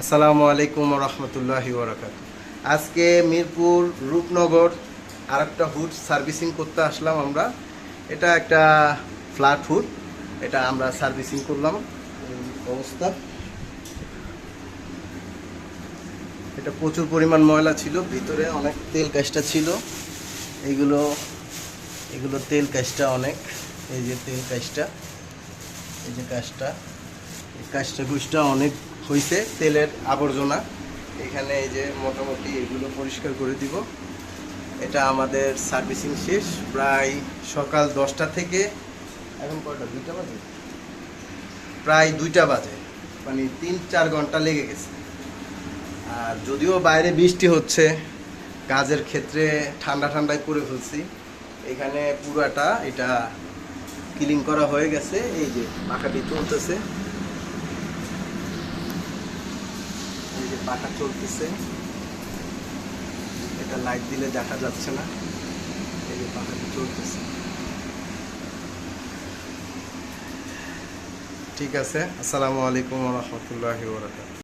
আসসালামু আলাইকুম রহমতুল্লাহি ওবরাকাতুহু। আজকে মিরপুর রূপনগর আরেকটা হুড সার্ভিসিং করতে আসলাম আমরা। এটা একটা ফ্ল্যাট হুড, এটা আমরা সার্ভিসিং করলাম। এই অবস্থা, এটা প্রচুর পরিমাণ ময়লা ছিল, ভিতরে অনেক তেল কাজটা ছিল। এইগুলো এগুলো তেল কাজটা অনেক, এই যে তেল কাজটা, এই যে কাজটা, এই কাজটা গুজটা অনেক হয়েছে, তেলের আবর্জনা এখানে। এই যে মোটামুটি এগুলো পরিষ্কার করে দিব। এটা আমাদের সার্ভিসিং শেষ প্রায় সকাল 10টা থেকে এখন কয়টা, 2টা বাজে, প্রায় 2টা বাজে, মানে 3-4 ঘন্টা লেগে গেছে। আর যদিও বাইরে বৃষ্টি হচ্ছে, কাজের ক্ষেত্রে ঠান্ডা ঠান্ডায় করে ফেলছি। এখানে পুরাটা এটা ক্লিন করা হয়ে গেছে। এই যে পাখাটি চলতেছে, এই যে পাখা চলতেছে, এটা লাইট দিলে দেখা যাচ্ছে না, এই যে পাখাটি চলতেছে। ঠিক আছে, আসসালামু আলাইকুম রহমতুল্লাহি ওয়া বারাকাতুহু।